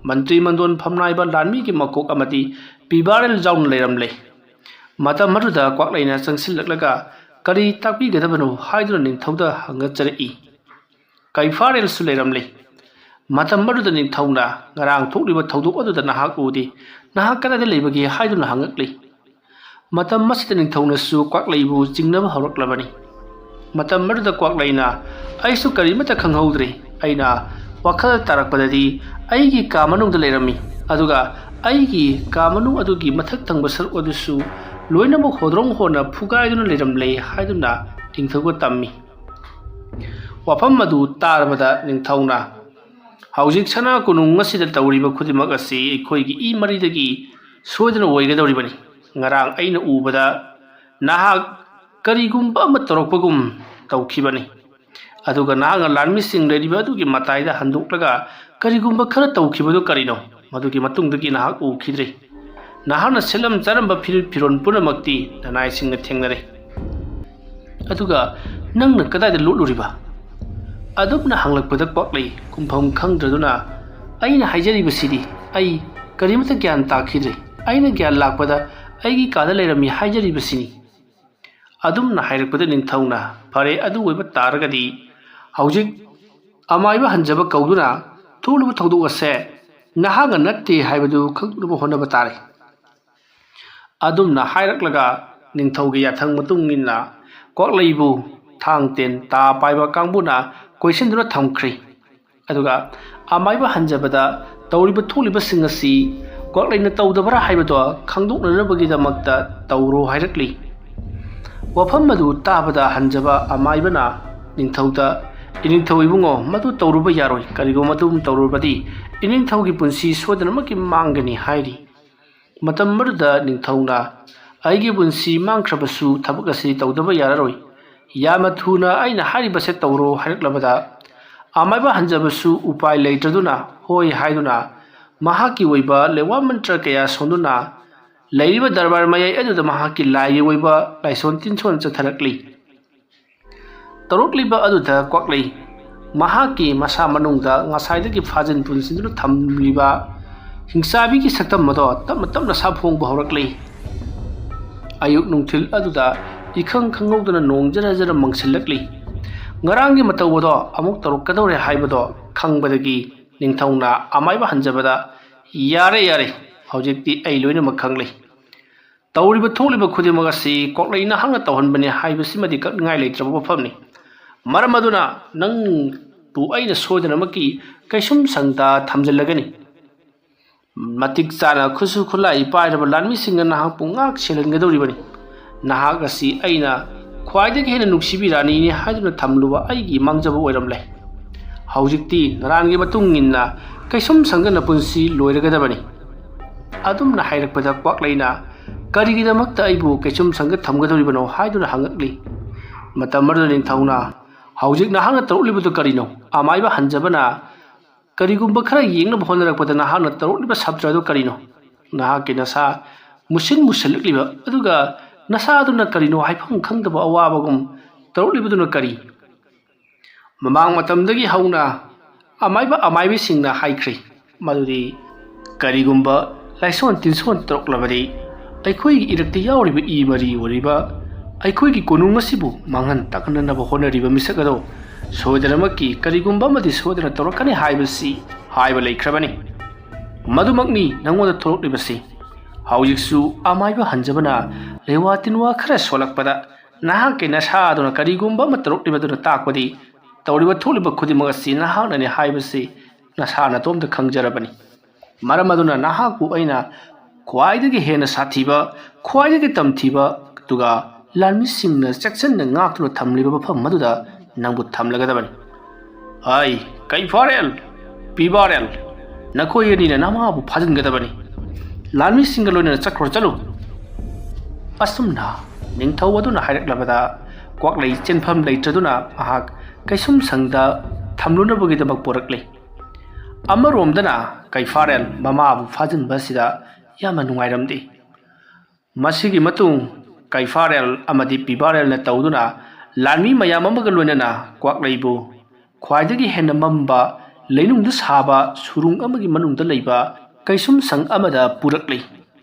ꯃꯟꯇ꯭ꯔꯤ ꯃꯟꯗꯣꯟ ꯐꯝꯅꯥꯏꯕ ꯂꯥꯟꯃꯤꯒꯤ ꯃꯀꯣꯛ ꯑꯃꯗꯤ ꯄꯤꯕꯥꯔꯦꯜ ꯌꯥꯎꯅ ꯂꯩꯔꯝꯂꯦ ꯃꯇꯝ ꯑꯗꯨꯗ ꯀ꯭ꯋꯥꯛꯂꯩꯅ ꯆꯪꯁꯤꯜꯂꯛꯂꯒ ꯀꯔꯤ ꯇꯥꯛꯄꯤꯒꯗꯕꯅꯣ ꯍꯥꯏꯗꯨꯅ ꯅꯤꯡꯊꯧꯗ ꯍꯪꯒꯠꯆꯔꯛꯏ ꯀꯩꯐꯥꯔꯦꯜꯁꯨ ꯂꯩꯔꯝꯂꯦ ꯃꯇꯝ ꯑꯗꯨꯗ ꯅꯤꯡꯊꯧꯅ ꯉꯔꯥꯡ ꯊꯣꯛꯂꯤꯕ ꯊꯧꯗꯣꯛ ꯑꯗꯨꯗ ꯅꯍꯥꯛ ꯎꯗꯦ ꯅꯍꯥꯛ ꯀꯗꯥꯏꯗ ꯂꯩꯕꯒꯦ ꯍꯥꯏꯗꯨꯅ ꯍꯪꯉꯛꯂꯤ ꯃꯇꯝ ꯑꯁꯤꯗ ꯅꯤꯡꯊꯧꯅꯁꯨ ꯀ꯭ꯋꯥꯛꯂꯩꯕꯨ ꯆꯤꯡꯅꯕ ꯍꯧꯔꯛꯂꯕꯅꯤ ꯃꯇꯝ ꯑꯗꯨꯗ ꯀ꯭ꯋꯥꯛꯂꯩꯅ ꯑꯩꯁꯨ ꯀꯔꯤꯃꯠꯇ ꯈꯪꯍꯧꯗ꯭ꯔꯦ ꯑꯩꯅ ꯋꯥꯈꯜ ꯇꯥꯔꯛꯄꯗꯗꯤ ꯑꯩꯒꯤ ꯀꯥ ꯃꯅꯨꯡꯗ ꯂꯩꯔꯝꯃꯤ ꯑꯗꯨꯒ ꯑꯩꯒꯤ ꯀꯥ ꯃꯅꯨꯡ ꯑꯗꯨꯒꯤ ꯃꯊꯛ ꯊꯪꯕ ꯁꯔꯨꯛ ꯑꯗꯨꯁꯨ ꯂꯣꯏꯅꯃꯛ ꯍꯣꯗ꯭ꯔꯣꯡ ꯍꯣꯟꯅ ꯐꯨꯒꯥꯏꯗꯨꯅ ꯂꯩꯔꯝꯂꯦ ꯍꯥꯏꯗꯨꯅ ꯅꯤꯡꯊꯧꯒ ꯇꯝꯃꯤ ꯋꯥꯐꯝ ꯑꯗꯨ ꯇꯥꯔꯕꯗ ꯅꯤꯡꯊꯧꯅ ꯍꯧꯖꯤꯛ ꯁꯅꯥ ꯀꯣꯅꯨꯡ ꯑꯁꯤꯗ ꯇꯧꯔꯤꯕ ꯈꯨꯗꯤꯡꯃꯛ ꯑꯁꯤ ꯑꯩꯈꯣꯏꯒꯤ ꯏ ꯃꯔꯤꯗꯒꯤ ꯁꯣꯏꯗꯅ ꯑꯣꯏꯒꯗꯧꯔꯤꯕꯅꯤ ꯉꯔꯥꯡ ꯑꯩꯅ ꯎꯕꯗ ꯅꯍꯥꯛ ꯀꯔꯤꯒꯨꯝꯕ ꯑꯃ ꯇꯧꯔꯛꯄꯒꯨꯝ ꯇꯧꯈꯤꯕꯅꯤ ꯑꯗꯨꯒ ꯅꯍꯥꯛꯅ ꯂꯥꯟꯃꯤꯁꯤꯡ ꯂꯩꯔꯤꯕ ꯑꯗꯨꯒꯤ ꯃꯇꯥꯏꯗ ꯍꯟꯗꯣꯛꯂꯒ ꯀꯔꯤꯒꯨꯝꯕ ꯈꯔ ꯇꯧꯈꯤꯕꯗꯨ ꯀꯔꯤꯅꯣ ꯃꯗꯨꯒꯤ ꯃꯇꯨꯡꯗꯒꯤ ꯅꯍꯥꯛ ꯎꯈꯤꯗ꯭ꯔꯦ ꯅꯍꯥꯛꯅ ꯁꯦꯠꯂꯝ ꯆꯥꯔꯝꯕ ꯐꯤꯔꯣꯜ ꯄꯨꯝꯅꯃꯛꯇꯤ ꯅꯅꯥꯏꯁꯤꯡꯅ ꯊꯦꯡꯅꯔꯦ ꯑꯗꯨꯒ ꯅꯪꯅ ꯀꯗꯥꯏꯗ ꯂꯣꯠꯂꯨꯔꯤꯕ ꯑꯗꯨꯝꯅ ꯍꯪꯂꯛꯄꯗ ꯀ꯭ꯋꯥꯛꯂꯩ ꯈꯨꯝꯐꯝ ꯈꯪꯗ꯭ꯔꯗꯨꯅ ꯑꯩꯅ ꯍꯥꯏꯖꯔꯤꯕꯁꯤꯗꯤ ꯑꯩ ꯀꯔꯤꯃꯠꯇ ꯒ꯭ꯌꯥꯟ ꯇꯥꯈꯤꯗ꯭ꯔꯦ ꯑꯩꯅ ꯒ꯭ꯌꯥꯟ ꯂꯥꯛꯄꯗ ꯑꯩꯒꯤ ꯀꯥꯗ ꯂꯩꯔꯝꯃꯤ ꯍꯥꯏꯖꯔꯤꯕꯁꯤꯅꯤ ꯑꯗꯨꯝꯅ ꯍꯥꯏꯔꯛꯄꯗ ꯅꯤꯡꯊꯧꯅ ꯐꯔꯦ ꯑꯗꯨ ꯑꯣꯏꯕ ꯇꯥꯔꯒꯗꯤ ꯍꯧꯖꯤꯛ ꯑꯃꯥꯏꯕ ꯍꯟꯖꯕ ꯀꯧꯗꯨꯅ ꯊꯣꯛꯂꯤꯕ ꯊꯧꯗꯣꯛ ꯑꯁꯦ ꯅꯍꯥꯛꯅ ꯅꯠꯇꯦ ꯍꯥꯏꯕꯗꯨ ꯈꯪꯅꯕ ꯍꯣꯠꯅꯕ ꯇꯥꯔꯦ ꯑꯗꯨꯝꯅ ꯍꯥꯏꯔꯛꯂꯒ ꯅꯤꯡꯊꯧꯒꯤ ꯌꯥꯊꯪ ꯃꯇꯨꯡ ꯏꯟꯅ ꯀ꯭ꯋꯥꯛꯂꯩꯕꯨ ꯊꯥꯡ ꯇꯦꯟ ꯇꯥ ꯄꯥꯏꯕ ꯀꯥꯡꯕꯨꯅ ꯀꯣꯏꯁꯤꯟꯗꯨꯅ ꯊꯝꯈ꯭ꯔꯤ ꯑꯗꯨꯒ ꯑꯃꯥꯏꯕ ꯍꯟꯖꯕꯗ ꯇꯧꯔꯤꯕ ꯊꯣꯛꯂꯤꯕꯁꯤꯡ ꯑꯁꯤ ꯀ꯭ꯋꯥꯛꯂꯩꯅ ꯇꯧꯗꯕ꯭ꯔꯥ ꯍꯥꯏꯕꯗꯣ ꯈꯪꯗꯣꯛꯅꯅꯕꯒꯤꯗꯃꯛꯇ ꯇꯧꯔꯣ ꯍꯥꯏꯔꯛꯂꯤ ꯋꯥꯐꯝ ꯑꯗꯨ ꯇꯥꯕꯗ ꯍꯟꯖꯕ ꯑꯃꯥꯏꯕꯅ ꯅꯤꯡꯊꯧꯗ ꯏꯅꯤꯡꯊꯧ ꯏꯕꯨꯡꯉꯣ ꯃꯗꯨ ꯇꯧꯔꯨꯕ ꯌꯥꯔꯣꯏ ꯀꯔꯤꯒꯨꯝꯕ ꯑꯗꯨꯝ ꯇꯧꯔꯨꯕꯗꯤ ꯏꯅꯤꯡꯊꯧꯒꯤ ꯄꯨꯟꯁꯤ ꯁꯣꯏꯗꯅꯃꯛꯀꯤ ꯃꯥꯡꯒꯅꯤ ꯍꯥꯏꯔꯤ ꯃꯇꯝ ꯑꯗꯨꯗ ꯅꯤꯡꯊꯧꯅ ꯑꯩꯒꯤ ꯄꯨꯟꯁꯤ ꯃꯥꯡꯈ꯭ꯔꯕꯁꯨ ꯊꯕꯛ ꯑꯁꯤ ꯇꯧꯗꯕ ꯌꯥꯔꯔꯣꯏ ꯌꯥꯝꯅ ꯊꯨꯅ ꯑꯩꯅ ꯍꯥꯏꯔꯤꯕꯁꯦ ꯇꯧꯔꯣ ꯍꯥꯏꯔꯛꯂꯕꯗ ꯑꯃꯥꯏꯕ ꯍꯟꯖꯕꯁꯨ ꯎꯄꯥꯏ ꯂꯩꯇ꯭ꯔꯗꯨꯅ ꯍꯣꯏ ꯍꯥꯏꯗꯨꯅ ꯃꯍꯥꯛꯀꯤ ꯑꯣꯏꯕ ꯂꯩꯋꯥ ꯃꯟꯇ꯭ꯔ ꯀꯌꯥ ꯁꯣꯟꯗꯨꯅ ꯂꯩꯔꯤꯕ ꯗꯔꯕꯥꯔ ꯃꯌꯥꯏ ꯑꯗꯨꯗ ꯃꯍꯥꯛꯀꯤ ꯂꯥꯏꯒꯤ ꯑꯣꯏꯕ ꯂꯥꯏꯁꯣꯟ ꯇꯤꯟꯁꯣꯟ ꯆꯠꯊꯔꯛꯂꯤ ꯇꯧꯔꯛꯂꯤꯕ ꯑꯗꯨꯗ ꯀ꯭ꯋꯥꯛꯂꯩ ꯃꯍꯥꯛꯀꯤ ꯃꯁꯥ ꯃꯅꯨꯡꯗ ꯉꯁꯥꯏꯗꯒꯤ ꯐꯥꯖꯤꯟ ꯄꯨꯟꯁꯤꯟꯗꯨꯅ ꯊꯝꯂꯤꯕ हिंसाबीगी सक्तम मदो तम तमना साफोंग बहरकली अयुक नुंथिल अदुदा इखंग खंगौदना नोंग जरा जरा मंगसिलकली ngaranggi matawdo amuk tarukadore haibado khangbadagi ningthauna amaiba hanjabada yare hojikti ai loina makhangli tawriba tholiba khudimaga si kokleina hanga tawhanbani haibasimadi kak ngai leitraba bafamni maramaduna nang tu aina sodana maki kaisum sangta thamjallagani matik chana khusu khulai pairaba lanmi singa nahak pungak selangadoribani nahak asi aina ख्वाइदगी हेन नुक्सिबिरानी नि हाइदुना थमलुबा आइगी मांगजबा ओइरमले हौजिकती नरानगी मतुंगिन्ना कैसुम संगना पुंसी लोइरगदबनी अदुमना हाइरकपदा क्वाकलैना करिगिदमक्ता आइबु कैसुम संग थमगदोरिबनो हाइदुना हंगकली मतमरद निंथौना हौजिक नाहांना तरुलिबदु करिनो आमाइबा हंजबना करिगुम्बा खरा येंगना होनरकपदा नाहांना तरुलिबा सब्द्रदु करिनो नाहाकी नसा मुसिन मुसलकलिबा अदुगा नसादुना करिनो हाइफंग खंगदबा अवाबगुम तरुलिबदुना करी ममांग मतमदगी हौना अमाइबा सिंगना हाइख्री मदुदी करिगुम्बा लाइसोन तिनसोन तरुकलबदी अइखोइगी इरक्ति यावरिबा इ मरी वरिबा अइखोइगी कोनुंग असिबु मांगन तकननबा होनरिबा मिसकदो सोदरमकी करिगुम्बा मदि सोदना तरुकने हाइबसी हाइबा लेख्रबनी मदुमकनी नंगोदा तरुकलिबसी हौजिकसु अमाइबा हंजबना लेवातिनवा खरा सोलकपदा नाहाके नसादुना करिगुम्बा मतरुकलिबदुना ताकपदी तौरिबा थोलिबा खुदिमक असि नाहाकनने हाइबसी नसाना तोमदा खंगजरबनी मरमदुना नाहाकु अइना ख्वाइदगी हेना साथीबा ख्वाइदगी तमथीबा Tuga लानमिसिंगना चक्सनना ngaktuna thamliba bafam maduda nangbu thamlagadabani ai kaifarel pibarel nakoyeni na namabu phajingadabani लालमी सिंगलोन चक्रो चलो असुमना निंथौवदुना हाइरक्लबदा क्वाकलै चेनफम लेत्रदुना महाक कैसुम संगदा थमलुनबगिदमक पोरकले अमरोमदना कैफारेल ममाबु फाजिनबसिदा यामा नुंगाइरमदे मसिगी मतुंग कैफारेल अमदि पिबारेल न तौदुना लालमी मयाम अमगा लोइनना क्वाकलैबु ख्वाइदगी हेन मम्बा लैनुंगदा साबा सुरुंग अमगी मनुंगदा लैबा कैसुम संग अमदा पुरकले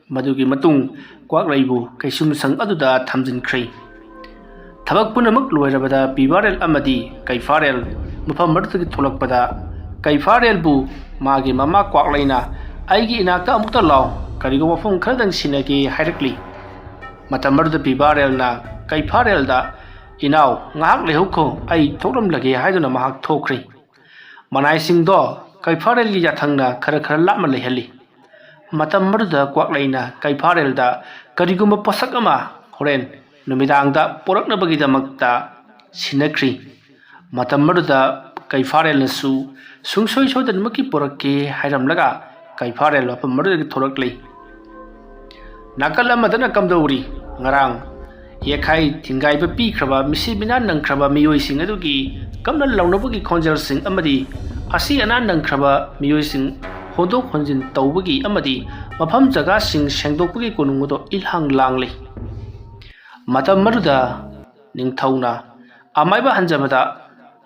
मदुगी मतुंग क्वाकलैबु कैसुम संग अदुदा थमजिनख्रै थबक पुनमक लोइरबदा पिबारेल अमदी कैफारेल मफम मर्दगी थोलकपदा कैफारेलबु मागी ममा क्वाकलैना आइगी इनाक्ता अमुक्ता लाव करिगो मफम खरदंग सिनगे हाइरकली मतमर्द पिबारेलना कैफारेलदा इनाव ngahak lehukho ai thoklamlage haiduna mahak thokri manaisingdo कैफारेलगी याथंगना खरा खरा लामा लेहली मतमरुदा क्वाकलैना कैफारेलदा करिगुम्बा पोसक अमा होरेन नुमिदांगदा पोरकनबगिदमक्ता सिनख्री मतमरुदा कैफारेलनसु सुंगसोय सोदनमकी पोरक्के हाइरमलगा कैफारेल मफमरुदगी थोरकले नाकल अमदना कमदौरी ngarang yekhai thingaiba pikraba misibina nangkraba miyoising adugi kamna lawnabagi khonjelsing amadi asi ana nangkraba miyoising hodok honjin tawbagi amadi mafam jaga sing sengdokpagi konungdo ilhang langle matam maruda ningthauna amaiba hanjabada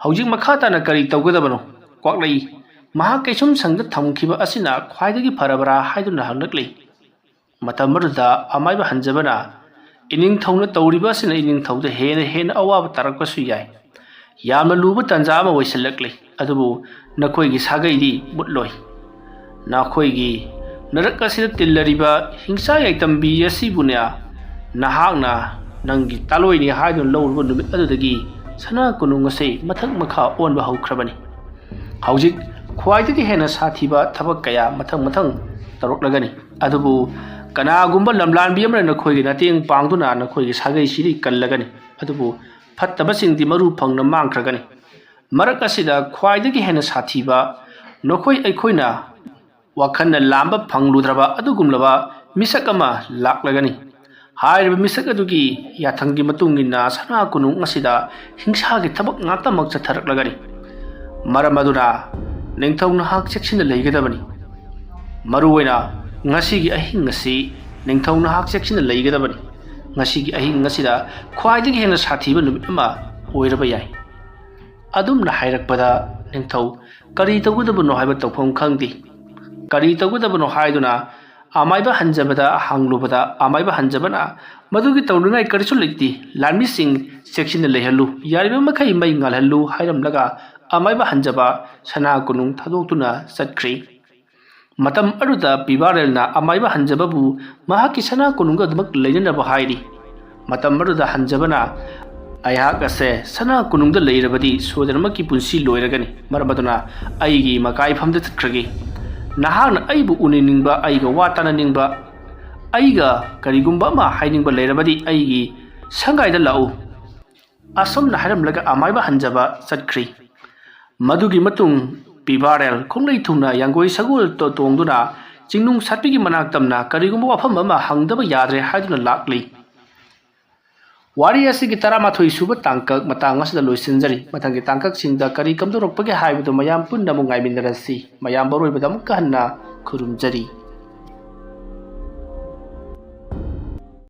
hojik makhata na kari tawgadabano kwaklai maha kaisum sangda thamkhiba asina khwaidagi farabara haiduna hangnakle matam maruda amaiba hanjabana ining thauna tawriba asina ining thauda hena awaba tarakpasu yai yamna luba tanja ama waisalakle adubu nakoigi sagaidi mutloi nakoigi narak asida tillariba hingsa yaitambi asibunya nahakna nangi taloini haidun lawruba numit adudagi sana kunungase mathak makha onba haukrabani haujik khwaidagi hena sathiba thabak kaya mathang taroklagani adubu kanagumba lamlanbi amna nakoigi nateng pangduna nakoigi sagai siri kallagani adubu fattabasingdi maru phangna mangkragani marak asida khwaidagi hena sathiba nokoi aikhoina wakhanna lamba phangludraba adugumlaba misakama laklagani hairiba misak adugi yathangi matungina sana kunung asida hingsa gi thabak ngata mak chatharaklagani maramaduna ningthongna hak section leigadabani maruwaina ngasigi ahing ngasi ningthongna hak section leigadabani ngasigi ahing ngasida khwaidagi hena sathiba numit ama oiraba yai adumna hairakpada ningthau kari tawgudabano haiba tawpham khangdi ꯀꯔꯤ ꯇꯧꯒꯗꯕꯅꯣ ꯍꯥꯏꯗꯨꯅ ꯑꯃꯥꯏꯕ ꯍꯟꯖꯕꯗ ꯍꯪꯂꯨꯕꯗ ꯑꯃꯥꯏꯕ ꯍꯟꯖꯕꯅ ꯃꯗꯨꯒꯤ ꯇꯧꯅꯤꯡꯉꯥꯏ ꯀꯔꯤꯁꯨ ꯂꯩꯇꯦ, ꯂꯥꯟꯃꯤꯁꯤꯡ ꯆꯦꯛꯁꯤꯟꯅ ꯂꯩꯍꯜꯂꯨ, ꯌꯥꯔꯤꯕ ꯃꯈꯩ ꯃꯩ ꯉꯥꯜꯍꯜꯂꯨ ꯍꯥꯏꯔꯝꯂꯒ ꯑꯃꯥꯏꯕ ꯍꯟꯖꯕ ꯁꯅꯥ ꯀꯣꯅꯨꯡ ꯊꯥꯗꯣꯛꯇꯨꯅ ꯆꯠꯈ꯭ꯔꯤ꯫ ꯃꯇꯝ ꯑꯗꯨꯗ ꯄꯤꯕꯥꯔꯦꯜꯅ ꯑꯃꯥꯏꯕ ꯍꯟꯖꯕꯕꯨ ꯃꯍꯥꯛꯀꯤ ꯁꯅꯥ ꯀꯣꯅꯨꯡꯒ ꯑꯗꯨꯃꯛ ꯂꯩꯅꯅꯕ ꯍꯥꯏꯔꯤ꯫ ꯃꯇꯝ ꯑꯗꯨꯗ ꯍꯟꯖꯕꯅ ꯑꯩꯍꯥꯛ ꯑꯁꯦ ꯁꯅꯥ ꯀꯣꯅꯨꯡꯗ ꯂꯩꯔꯕꯗꯤ ꯁꯣꯏꯗꯅꯃꯛꯀꯤ ꯄꯨꯟꯁꯤ ꯂꯣꯏꯔꯒꯅꯤ, ꯃꯔꯝ ꯑꯗꯨꯅ ꯑꯩꯒꯤ ꯃꯀꯥꯏꯐꯝꯗ ꯆꯠꯈ꯭ꯔꯒꯦ꯫ ꯅꯍꯥꯛꯅ ꯑꯩꯕꯨ ꯎꯅꯅꯤꯡꯕ, ꯑꯩꯒ ꯋꯥ ꯇꯥꯅꯅꯤꯡꯕ, ꯑꯩꯒ ꯀꯔꯤꯒꯨꯝꯕ ꯑꯃ ꯍꯥꯏꯅꯤꯡꯕ ꯂꯩꯔꯕꯗꯤ ꯑꯩꯒꯤ ꯁꯪꯒꯥꯏꯗ ꯂꯥꯛꯎ꯫ ꯑꯁꯨꯝꯅ ꯍꯥꯏꯔꯝꯂꯒ ꯑꯃꯥꯏꯕ ꯍꯟꯖꯕ ꯆꯠꯈ꯭ꯔꯤ꯫ ꯃꯗꯨꯒꯤ ꯃꯇꯨꯡ ꯄꯤꯕꯥꯔꯦꯜ ꯈꯣꯡꯂꯩ ꯊꯨꯡꯅ ꯌꯥꯡꯒꯣꯏ ꯁꯒꯣꯜ ꯇꯣꯡꯗꯨꯅ ꯆꯤꯡꯅꯨꯡ ꯁꯥꯠꯄꯤꯒꯤ ꯃꯅꯥꯛ ꯇꯝꯅ ꯀꯔꯤꯒꯨꯝꯕ ꯋꯥꯐꯝ ꯑꯃ ꯍꯪꯗꯕ ꯌꯥꯗ꯭ꯔꯦ ꯍꯥꯏꯗꯨꯅ ꯂꯥꯛꯂꯤ꯫ ꯋꯥꯔꯤ ꯑꯁꯤꯒꯤ 12 ꯁꯨꯕ ꯇꯥꯡꯀꯛ ꯃꯇꯥꯡ ꯑꯁꯤꯗ ꯂꯣꯏꯁꯤꯟꯖꯔꯤ꯫ ꯃꯊꯪꯒꯤ ꯇꯥꯡꯀꯛꯁꯤꯡꯗ ꯀꯔꯤ ꯀꯝꯗꯧꯔꯛꯄꯒꯦ ꯍꯥꯏꯕꯗꯨ ꯃꯌꯥꯝ ꯄꯨꯟꯅ ꯑꯃꯨꯛ ꯉꯥꯏꯃꯤꯟꯅꯔꯁꯤ꯫ ꯃꯌꯥꯝ ꯑꯔꯣꯏꯕꯗ ꯑꯃꯨꯛꯀ ꯍꯟꯅ ꯈꯨꯔꯨꯝꯖꯔꯤ꯫